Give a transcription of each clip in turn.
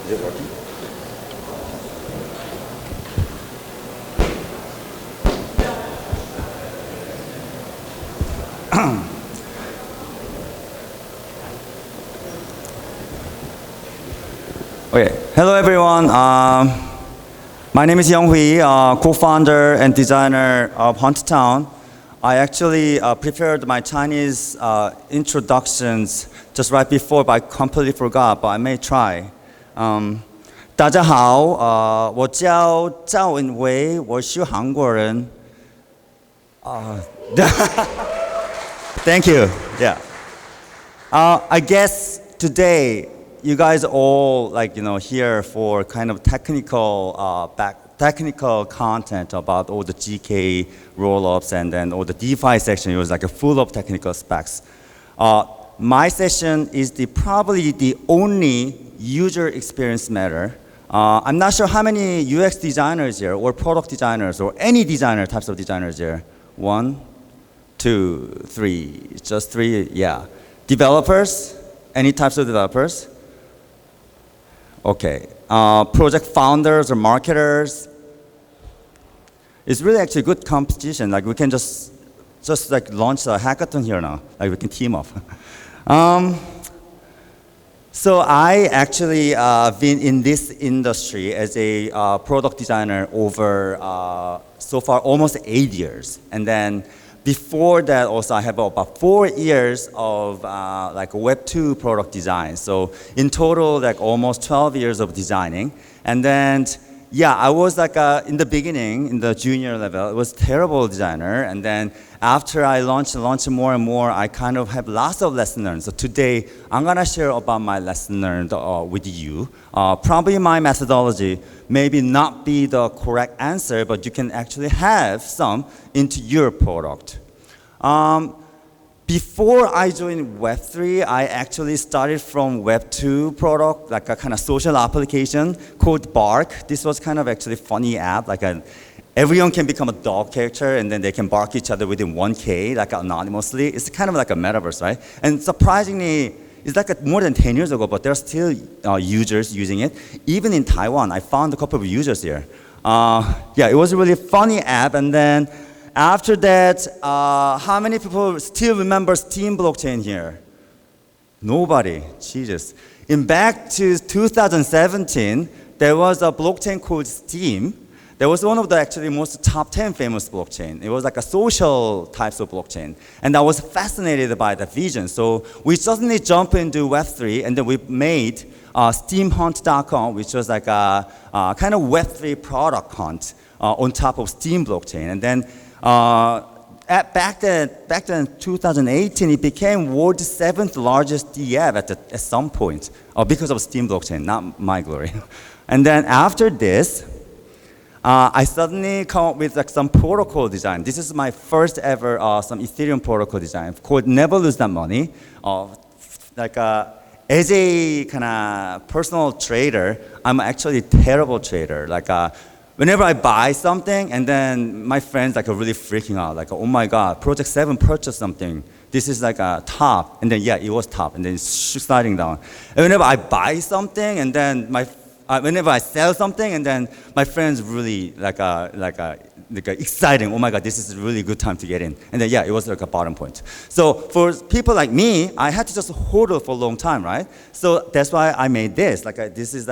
Is it working? Okay. Hello, everyone. My name is YoungHwi, co-founder and designer of Hunttown. I actually prepared my Chinese introductions just right before, but I completely forgot, but I may try. 大家好，我叫赵文伟，我是韩国人。Thank you. Yeah. I guess today you guys all here for kind of technical content about all the GK rollups and then all the DeFi section. It was full of technical specs. My session is probably the only user experience matter. I'm not sure how many UX designers here or product designers or any designer types of designers here. 1, 2, 3, just 3, yeah. Developers, any types of developers? Okay, project founders or marketers. It's really actually good competition. We can just launch a hackathon here now. We can team up. So I actually been in this industry as a product designer over so far almost 8 years, and then before that also I have about 4 years of Web2 product design. So in total almost 12 years of designing, and then yeah, I was in the beginning, in the junior level, it was terrible designer, and then after I launched more and more, I kind of have lots of lessons learned. So today, I'm gonna share about my lesson learned with you. Probably my methodology maybe not be the correct answer, but you can actually have some into your product. Before I joined Web3, I actually started from Web2 product, a kind of social application called Bark. This was kind of actually funny app, everyone can become a dog character and then they can bark each other within 1K, anonymously. It's kind of like a metaverse, right? And surprisingly, it's more than 10 years ago, but there are still users using it. Even in Taiwan, I found a couple of users here. Yeah, it was a really funny app, and then after that, how many people still remember Steam blockchain here? Nobody, Jesus. Back to 2017, there was a blockchain called Steam. That was one of the actually most top 10 famous blockchain. It was a social types of blockchain. And I was fascinated by the vision. So we suddenly jumped into Web3, and then we made steamhunt.com, which was a kind of Web3 product hunt on top of Steam blockchain. And then back then, 2018, it became world's 7th largest DApp at some point because of Steam blockchain, not my glory. And then after this, I suddenly come up with some protocol design. This is my first ever some Ethereum protocol design called Never Lose That Money. As a kind of personal trader, I'm actually a terrible trader. Whenever I buy something, and then my friends are really freaking out, oh my God, Project 7 purchased something. This is a top, and then yeah, it was top, and then it's sliding down. And whenever I buy something, and then whenever I sell something, and then my friends really exciting. Oh my God, this is a really good time to get in. And then yeah, it was a bottom point. So for people like me, I had to just hold it for a long time, right? So that's why I made this. This is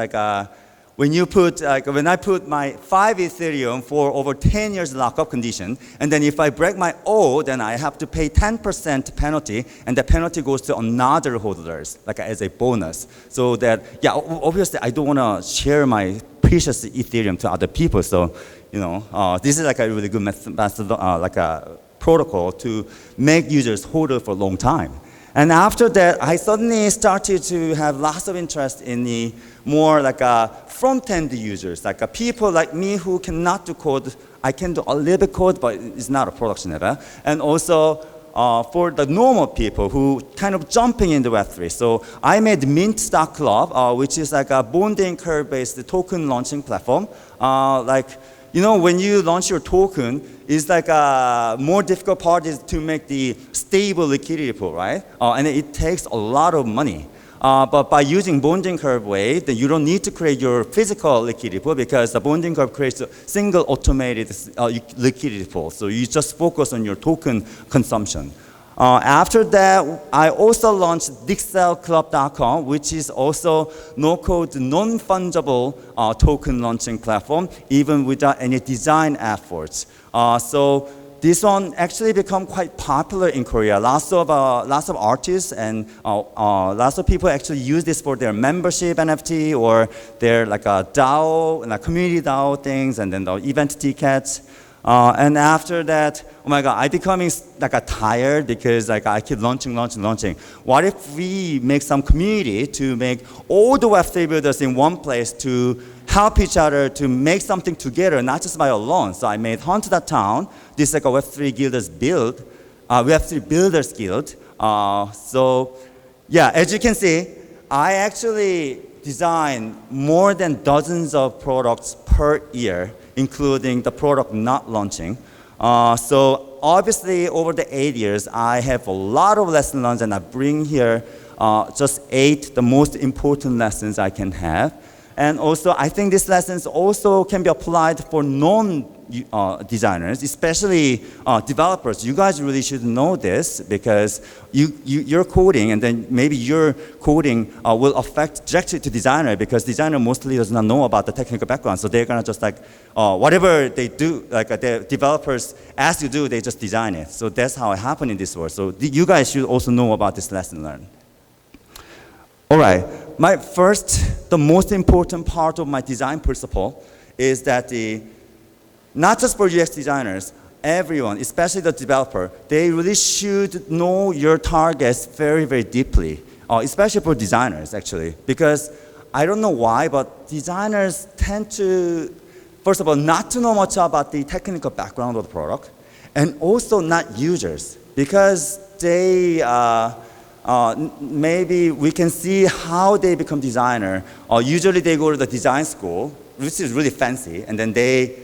when you put, when I put my 5 Ethereum for over 10 years lockup condition, and then if I break my O, then I have to pay 10% penalty, and the penalty goes to another holders, as a bonus. So that, yeah, obviously I don't want to share my precious Ethereum to other people. So, this is a really good method, a protocol to make users hold it for a long time. And after that, I suddenly started to have lots of interest in the more front-end users, people like me who cannot do code. I can do a little bit code, but it's not a production level. And also for the normal people who kind of jumping into Web3. So I made Mint Stock Club, which is a bonding curve-based token launching platform. When you launch your token, it's more difficult part is to make the stable liquidity pool, right? And it takes a lot of money. But by using bonding curve way, then you don't need to create your physical liquidity pool because the bonding curve creates a single automated liquidity pool. So you just focus on your token consumption. After that, I also launched DixelClub.com, which is also no-code, non-fungible token launching platform, even without any design efforts. So this one actually become quite popular in Korea. Lots of artists and lots of people actually use this for their membership NFT or their like a DAO, like community DAO things, and then the event tickets. And after that, oh my God, I'm becoming like tired because like I keep launching. What if we make some community to make all the Web3 builders in one place to help each other to make something together, not just by alone. So I made Hunt.town. This is like a Web3 builders build, Web3 builders guild. So yeah, as you can see, I actually design more than dozens of products per year, including the product not launching. So obviously over the 8 years, I have a lot of lessons learned, and I bring here just 8 the most important lessons I can have. And also, I think these lessons also can be applied for non-designers, especially developers. You guys really should know this because you're coding, and then maybe your coding will affect directly to designer because designer mostly does not know about the technical background. So they're gonna just like, whatever they do, like the developers ask you to do, they just design it. So that's how it happened in this world. So you guys should also know about this lesson learned. All right, the most important part of my design principle is that not just for UX designers, everyone, especially the developer, they really should know your targets very, very deeply, especially for designers actually, because I don't know why, but designers tend to, first of all, not to know much about the technical background of the product, and also not users, because they, maybe we can see how they become designer. Usually they go to the design school, which is really fancy, and then they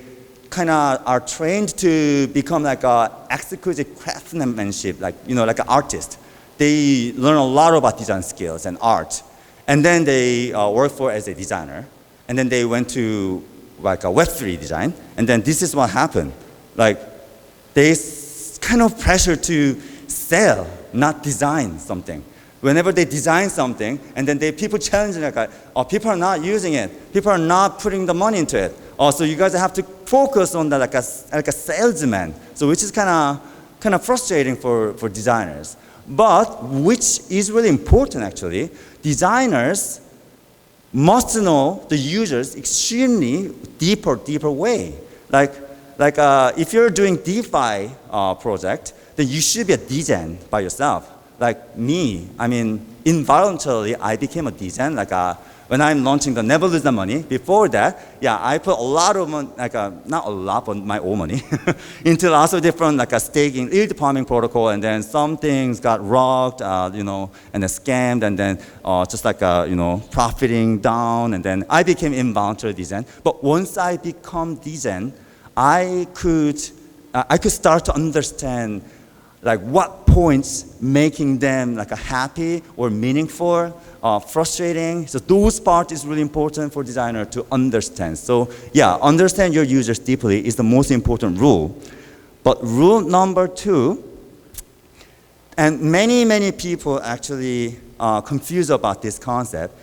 kind of are trained to become like a exquisite craftsmanship, like like an artist. They learn a lot about design skills and art, and then they work for as a designer, and then they went to like a Web3 design, and then this is what happened. Like they kind of pressure to sell, not design something. Whenever they design something, and then people challenge it, like, people are not using it. People are not putting the money into it. So you guys have to focus on that like a salesman. So which is kind of frustrating for designers. But which is really important actually. Designers must know the users extremely deeper way. Like if you're doing DeFi project, then you should be a degen by yourself. Like me, I mean, involuntarily, I became a degen. Like when I'm launching the Never Lose the Money, before that, yeah, I put a lot of money, like not a lot, but my own money, into lots of different like a staking, yield farming protocol, and then some things got rocked, and then scammed, and then just like profiting down, and then I became involuntary degen. But once I become degen, I could start to understand like what points making them like a happy or meaningful, frustrating. So those parts is really important for designer to understand. So yeah, understand your users deeply is the most important rule. But rule number 2, and many people actually confused about this concept,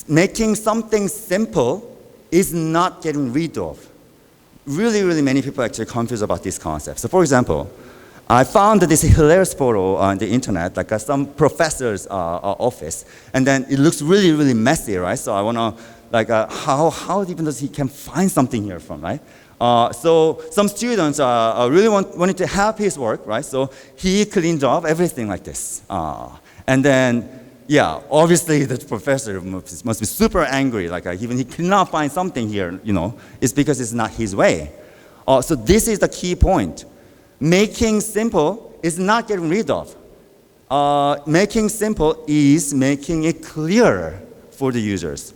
making something simple is not getting rid of. Really many people actually confused about this concept. So for example, I found this hilarious photo on the internet, like some professor's office, and then it looks really messy, right? So I wanna, like, how even does he can find something here from, right? So some students really wanted to help his work, right? So he cleaned up everything like this, and then yeah, obviously the professor must be super angry, like even he cannot find something here, it's because it's not his way. So this is the key point. Making simple is not getting rid of. Making simple is making it clearer for the users.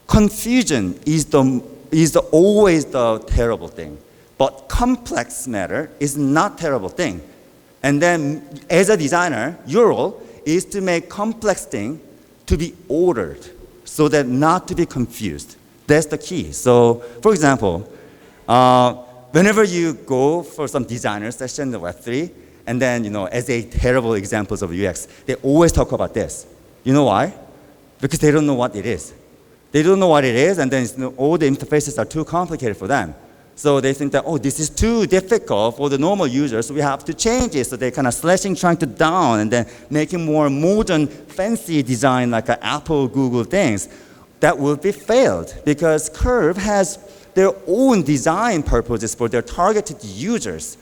Confusion is always the terrible thing, but complex matter is not terrible thing. And then as a designer, your role is to make complex thing to be ordered so that not to be confused. That's the key. So, for example, whenever you go for some designer session in the Web3, and then, as a terrible examples of UX, they always talk about this. You know why? Because they don't know what it is. They don't know what it is, and then all the interfaces are too complicated for them. So they think that, oh, this is too difficult for the normal users, so we have to change it. So they're kind of slashing, trying to down, and then making more modern, fancy design like Apple, Google things. That will be failed because Curve has their own design purposes for their targeted users,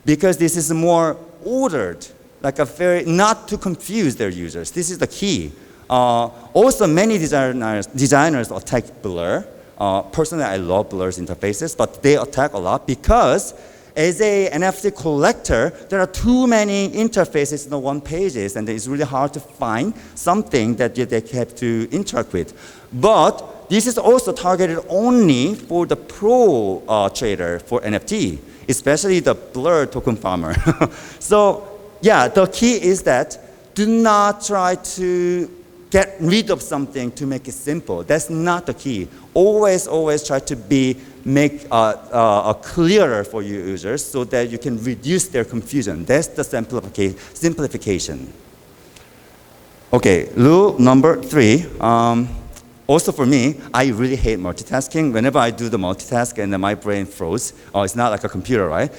because this is more ordered, like not to confuse their users. This is the key. Also, many designers attack Blur. Personally, I love Blur's interfaces, but they attack a lot because as a NFT collector, there are too many interfaces in the one pages, and it's really hard to find something that they have to interact with. But this is also targeted only for the pro trader for NFT, especially the Blur token farmer. So yeah, the key is that do not try to get rid of something to make it simple. That's not the key. Always try to make clearer for your users so that you can reduce their confusion. That's the simplification. Okay, rule number 3. Also for me, I really hate multitasking. Whenever I do the multitask and then my brain froze, it's not like a computer, right?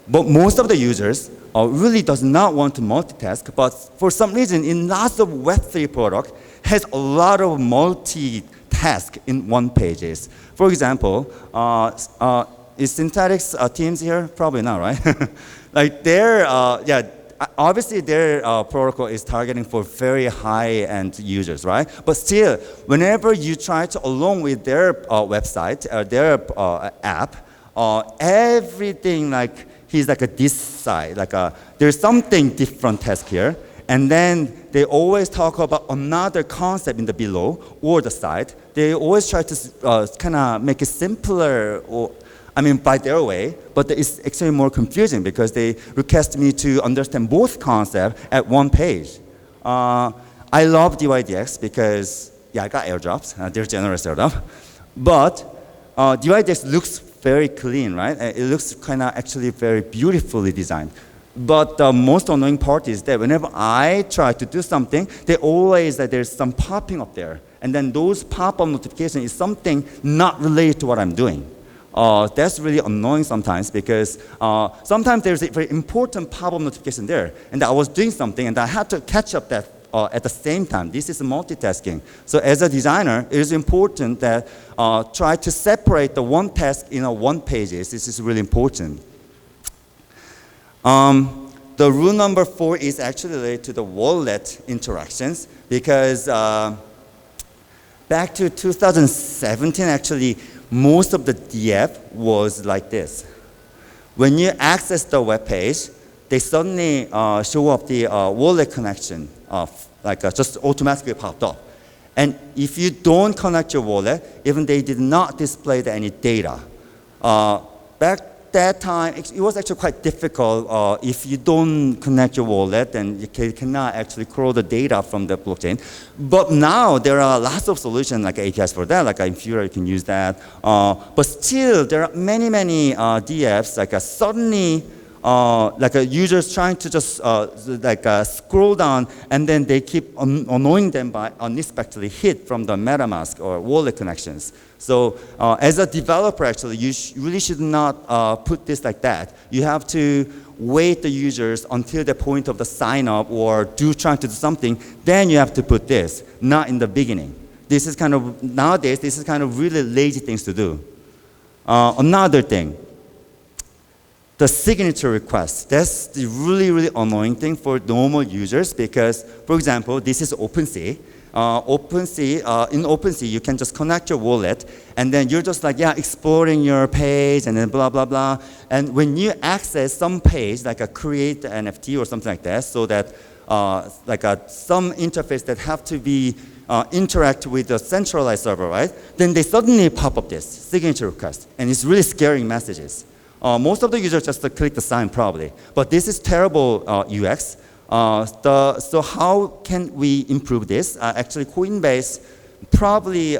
But most of the users really does not want to multitask, but for some reason, in lots of Web3 product, has a lot of multitask in one pages. For example, is Synthetics teams here? Probably not, right? Like obviously their protocol is targeting for very high-end users, right? But still, whenever you try to, along with their website, their app, everything like, he's like this side, there's something different task here. And then they always talk about another concept in the below or the side. They always try to kind of make it simpler, by their way, but it's actually more confusing because they request me to understand both concepts at one page. I love DYDX because, I got airdrops. They're generous airdrop. But DYDX looks very clean, right? It looks kind of actually very beautifully designed. But the most annoying part is that whenever I try to do something, they always there's some popping up there. And then those pop-up notifications is something not related to what I'm doing. That's really annoying sometimes because sometimes there's a very important pop-up notification there. And I was doing something and I had to catch up that at the same time. This is multitasking. So as a designer, it is important that try to separate the one task in one pages. This is really important. The rule number 4 is actually related to the wallet interactions because back to 2017, actually, most of the DApp was like this. When you access the web page, they suddenly show up the wallet connection, just automatically popped up. And if you don't connect your wallet, even they did not display any data. Back that time, it was actually quite difficult. If you don't connect your wallet, then you cannot actually crawl the data from the blockchain. But now there are lots of solutions like APIs for that, like Infura, you can use that. But still, there are many DApps, suddenly, users trying to just scroll down, and then they keep annoying them by unexpectedly hit from the MetaMask or wallet connections. So as a developer, actually, you really should not put this like that. You have to wait the users until the point of the sign up or trying to do something. Then you have to put this, not in the beginning. This is nowadays, this is kind of really lazy things to do. Another thing. The signature request, that's the really annoying thing for normal users because, for example, this is OpenSea. In OpenSea, you can just connect your wallet and then you're just exploring your page and then blah, blah, blah. And when you access some page, like a create NFT or something like that, so that some interface that have to be interact with a centralized server, right? Then they suddenly pop up this signature request and it's really scaring messages. Most of the users just click the sign probably, but this is terrible UX. So how can we improve this? Actually, Coinbase probably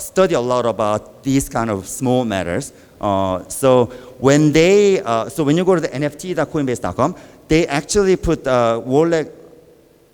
study a lot about these kind of small matters. So when you go to the nft.coinbase.com, they actually put wallet.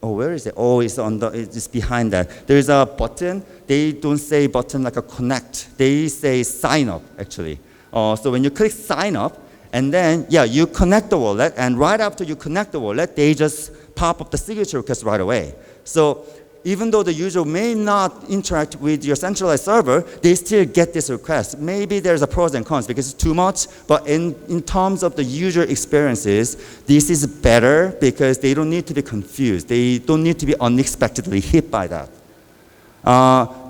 Oh, where is it? Oh, it's behind that. There's a button. They don't say button like a connect. They say sign up actually. So when you click sign up, and then you connect the wallet, and right after you connect the wallet, they just pop up the signature request right away. So even though the user may not interact with your centralized server, they still get this request. Maybe there's a pros and cons because it's too much, but in terms of the user experiences, this is better because they don't need to be confused. They don't need to be unexpectedly hit by that.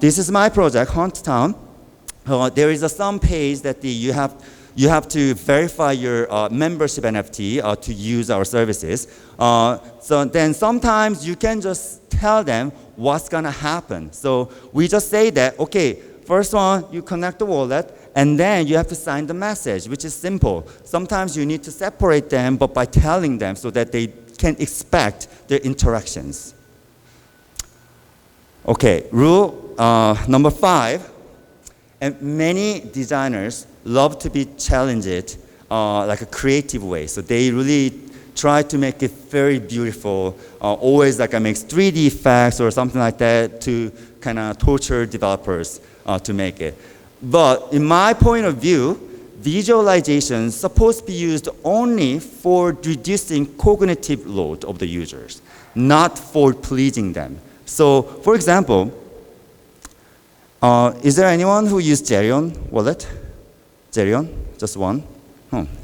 This is my project, Hunt Town. There is some page that you have to verify your membership NFT to use our services. So then sometimes you can just tell them what's gonna happen. So we just say that, okay, first one, you connect the wallet, and then you have to sign the message, which is simple. Sometimes you need to separate them, but by telling them so that they can expect their interactions. Okay, rule number 5, and many designers love to be challenged like a creative way. So they really try to make it very beautiful, always like makes 3D effects or something like that to kind of torture developers to make it. But in my point of view, visualization is supposed to be used only for reducing cognitive load of the users, not for pleasing them. So for example, is there anyone who used Jerion wallet? Jerion, just one?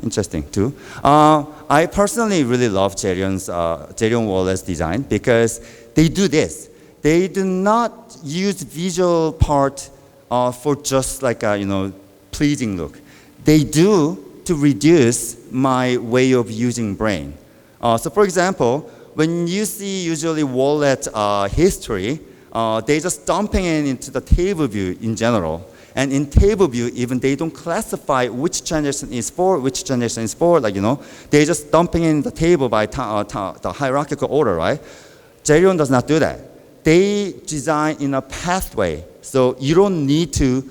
Interesting, too. I personally really love Jerion wallet's design because they do this. They do not use visual part for just like a pleasing look. They do to reduce my way of using brain. So for example, when you see usually wallet history, they just dumping it into the table view in general. And in table view, even they don't classify which transaction is for, which transaction is for, they just dumping in the table by the hierarchical order, right? Jerion does not do that. They design in a pathway, so you don't need to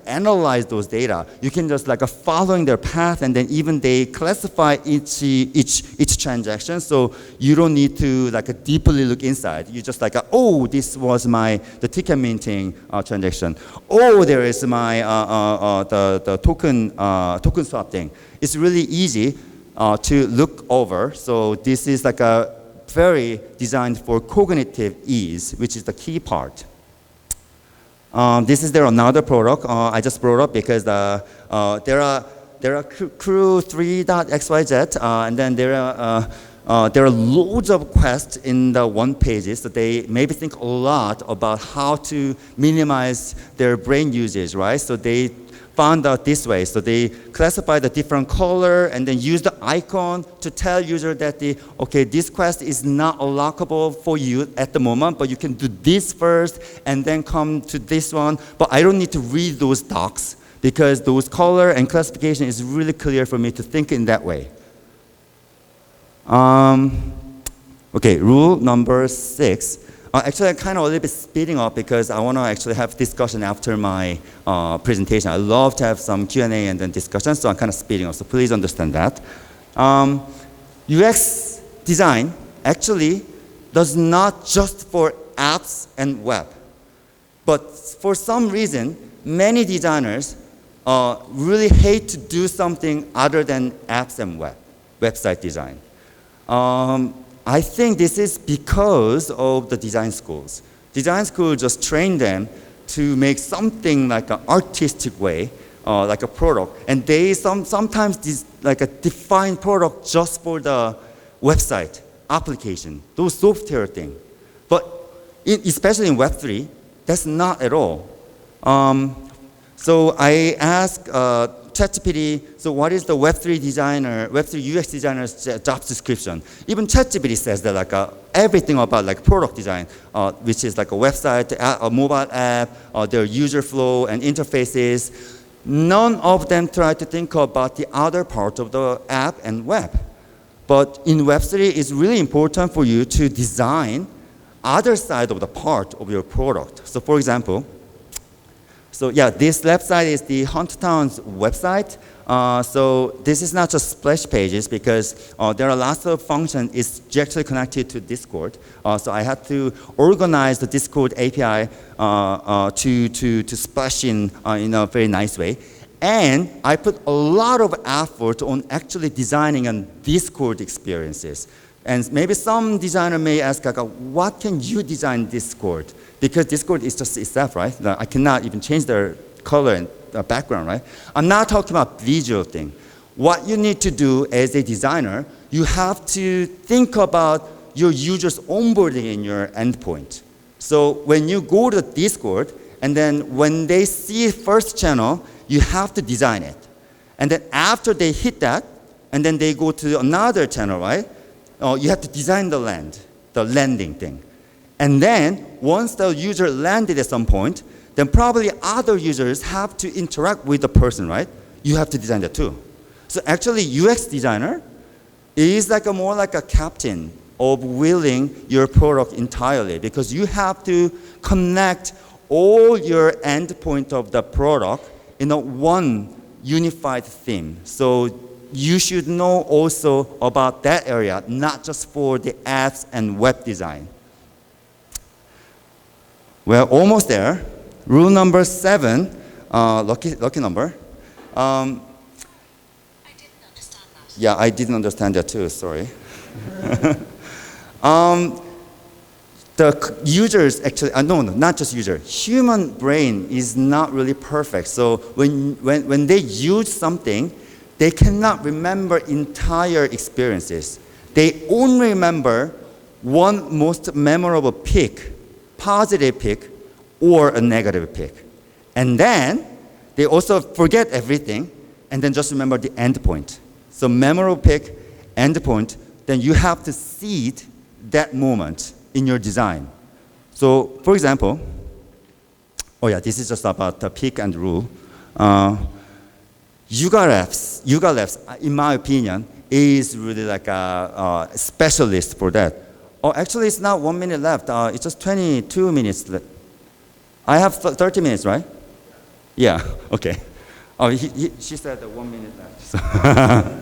analyze those data. You can just following their path, and then even they classify each transaction. So you don't need to deeply look inside. You just oh, this was the ticket minting transaction. Oh, there is my the token swap thing. It's really easy to look over. So this is a very designed for cognitive ease, which is the key part. This is another product I just brought up because there are crew 3.xyz and then there are loads of quests in the one pages, so they maybe think a lot about how to minimize their brain usage, right? So they found out this way. So they classify the different color and then use the icon to tell user that this quest is not unlockable for you at the moment, but you can do this first and then come to this one. But I don't need to read those docs because those color and classification is really clear for me to think in that way. Okay, rule number 6. Actually, I'm kind of a little bit speeding up because I want to actually have discussion after my presentation. I love to have some Q&A and then discussion, so I'm kind of speeding up, so please understand that. UX design actually does not just for apps and web, but for some reason, many designers really hate to do something other than apps and website design. I think this is because of the design schools. Design schools just train them to make something like an artistic way, like a product. And they sometimes define product just for the website, application, those software things. But especially in Web3, that's not at all. So I asked ChatGPT, so what is the Web3 UX designer's job description? Even ChatGPT says that everything about product design, which is a website, a mobile app, their user flow and interfaces. None of them try to think about the other part of the app and web. But in Web3, it's really important for you to design other side of the part of your product. So for example, so yeah, this left side is the Hunttown's website. So this is not just splash pages because there are lots of functions. It's directly connected to Discord. So I had to organize the Discord API to splash in a very nice way. And I put a lot of effort on actually designing a Discord experiences. And maybe some designer may ask, like, what can you design Discord? Because Discord is just itself, right? I cannot even change their color and background, right? I'm not talking about visual thing. What you need to do as a designer, you have to think about your users onboarding in your endpoint. So when you go to Discord, and then when they see first channel, you have to design it. And then after they hit that, and then they go to another channel, right? You have to design the landing thing. And then once the user landed at some point, then probably other users have to interact with the person, right? You have to design that too. So actually UX designer is like more like a captain of wheeling your product entirely, because you have to connect all your endpoint of the product in a one unified theme. So you should know also about that area, not just for the apps and web design. We're almost there. Rule number 7, lucky number. I didn't understand that. Yeah, I didn't understand that too, sorry. The users actually, no, not just user. Human brain is not really perfect. So when they use something, they cannot remember entire experiences. They only remember one most memorable pick, positive pick, or a negative pick. And then they also forget everything and then just remember the endpoint. So memorable pick, endpoint, then you have to seed that moment in your design. So for example, oh yeah, this is just about the pick and rule. Yuga Labs, in my opinion, is really like a specialist for that. Oh, actually, it's not 1 minute left. It's just 22 minutes left. I have 30 minutes, right? Yeah, okay. Oh, she said 1 minute left.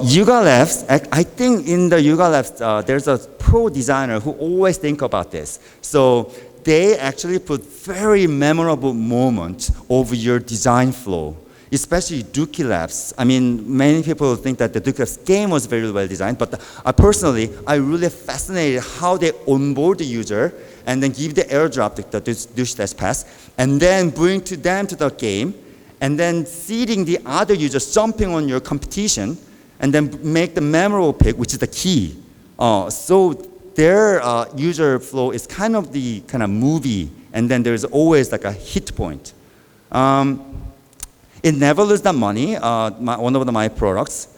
Yuga Labs, I think in the Yuga Labs, there's a pro designer who always think about this. So they actually put very memorable moments of your design flow. Especially Dookie Labs. I mean, many people think that the Dookie Labs game was very well designed, but personally, I really fascinated how they onboard the user and then give the airdrop, the douche pass, and then bring them to the game, and then seeding the other users jumping on your competition, and then make the memorable pick, which is the key. So their user flow is kind of the movie, and then there's always like a hit point. It never loses that money, one of my products.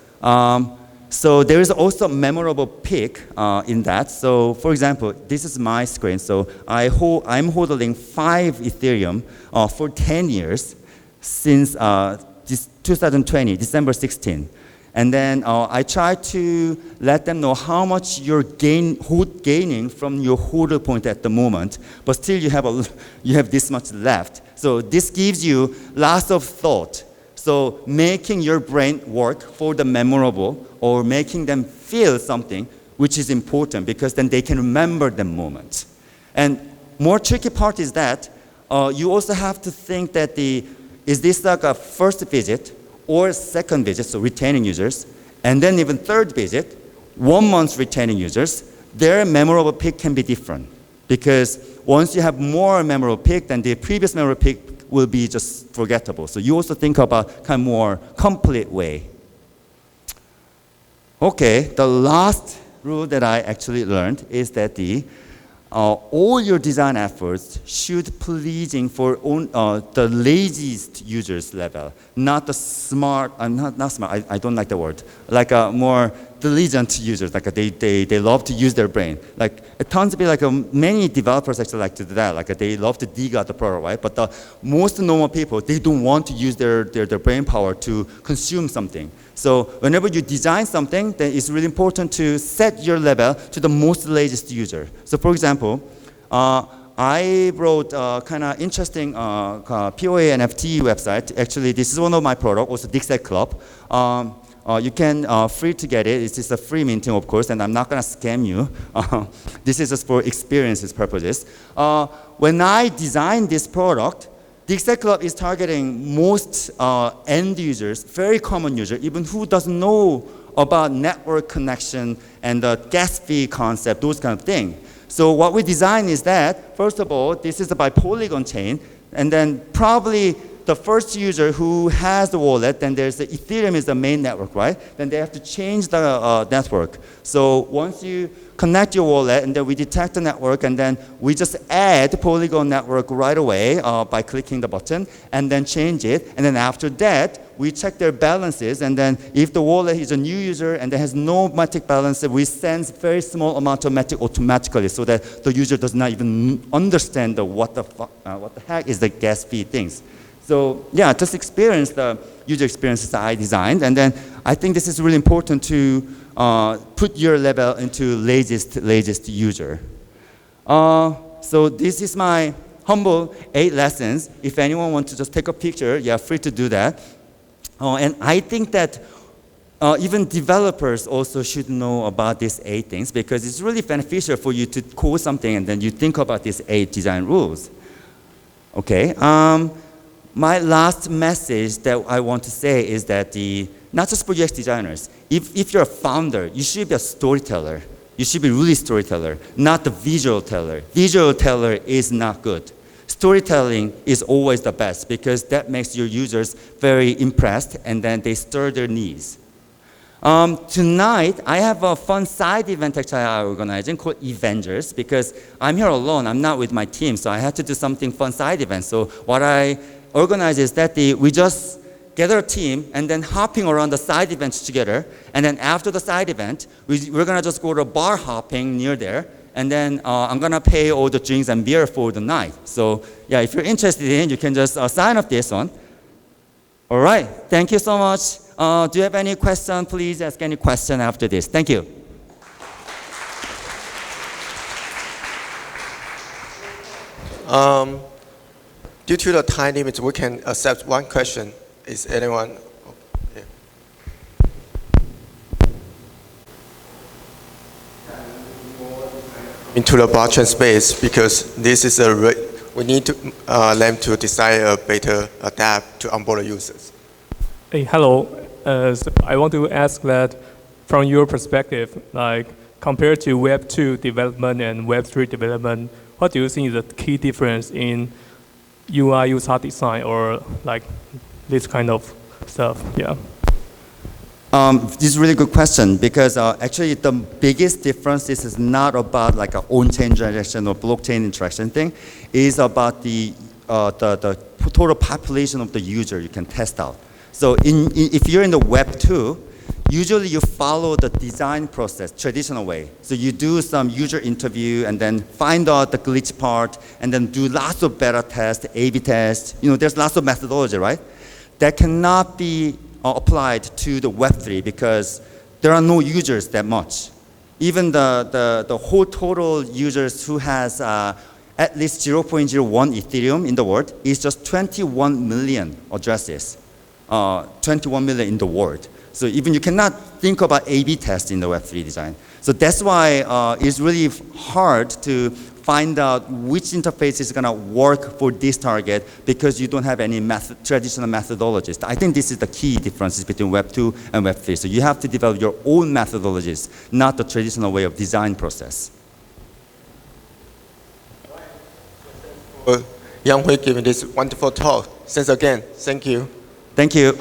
So there is also a memorable pick in that. So for example, this is my screen. So I'm holding 5 Ethereum for 10 years since 2020, December 16. And then I try to let them know how much you're gaining from your holder point at the moment, but still you have this much left. So this gives you lots of thought. So making your brain work for the memorable, or making them feel something, which is important because then they can remember the moment. And more tricky part is that you also have to think that is this like a first visit or second visit, so retaining users, and then even third visit, 1 month retaining users, their memorable pick can be different. Because once you have more memorable pick, then the previous memorable pick will be just forgettable. So you also think about kind of more complete way. Okay, the last rule that I actually learned is that all your design efforts should pleasing for the laziest users level, not the smart. Not smart. I don't like the word. Like a more diligent users, like they love to use their brain. Like it tends to be like many developers actually like to do that. Like they love to dig out the product, right? But the most normal people, they don't want to use their brain power to consume something. So whenever you design something, then it's really important to set your level to the most laziest user. So for example, I wrote a kind of interesting POA NFT website. Actually, this is one of my products, also DApp Club. You can free to get it. It's just a free minting, of course, and I'm not gonna scam you. This is just for experiences purposes. When I designed this product, DApp Club is targeting most end users, very common user, even who doesn't know about network connection and the gas fee concept, those kind of things. So what we design is that, first of all, this is by Polygon chain, and then probably the first user who has the wallet, then there's the Ethereum is the main network, right? Then they have to change the network. So once you connect your wallet, and then we detect the network, and then we just add Polygon network right away by clicking the button, and then change it. And then after that, we check their balances, and then if the wallet is a new user and there has no matic balance, we send very small amount of matic automatically, so that the user does not even understand what the heck is the gas fee things. So yeah, just experience the user experiences that I designed, and then I think this is really important to put your level into laziest user. So this is my humble 8 lessons. If anyone wants to just take a picture, yeah, free to do that. And I think that even developers also should know about these 8 things, because it's really beneficial for you to code something and then you think about these 8 design rules. Okay. My last message that I want to say is that not just for UX designers, if you're a founder, you should be a storyteller. You should be really storyteller, not the visual teller. Visual teller is not good. Storytelling is always the best, because that makes your users very impressed, and then they stir their knees. Tonight, I have a fun side event actually I'm organizing called Avengers, because I'm here alone, I'm not with my team, so I had to do something fun side event. So what I organize is that we just gather a team and then hopping around the side events together, and then after the side event, we're gonna just go to bar hopping near there, and then I'm gonna pay all the drinks and beer for the night. So yeah, if you're interested in, you can just sign up this one. All right, thank you so much. Do you have any question? Please ask any question after this. Thank you. Due to the time limit, we can accept 1 question. Is anyone? Yeah. Into the blockchain space, because this is we need to, them to design a better DApp to onboard the users. Hey, hello. So I want to ask that from your perspective, like compared to Web2 development and Web3 development, what do you think is the key difference in UI user design or like this kind of stuff? Yeah. This is a really good question, because actually the biggest difference is not about like an on-chain transaction or blockchain interaction thing. It's about the total population of the user you can test out. So if you're in the Web 2, usually you follow the design process traditional way. So you do some user interview and then find out the glitch part and then do lots of beta tests, A/B tests. You know, there's lots of methodology, right? That cannot be applied to the Web3 because there are no users that much. Even the whole total users who has at least 0.01 Ethereum in the world is just 21 million addresses. 21 million in the world. So even you cannot think about A/B tests in the Web3 design. So that's why it's really hard to find out which interface is going to work for this target, because you don't have any traditional methodologies. I think this is the key differences between Web 2 and Web 3. So you have to develop your own methodologies, not the traditional way of design process. YoungHwi giving this wonderful talk. Thanks again. Thank you. Thank you.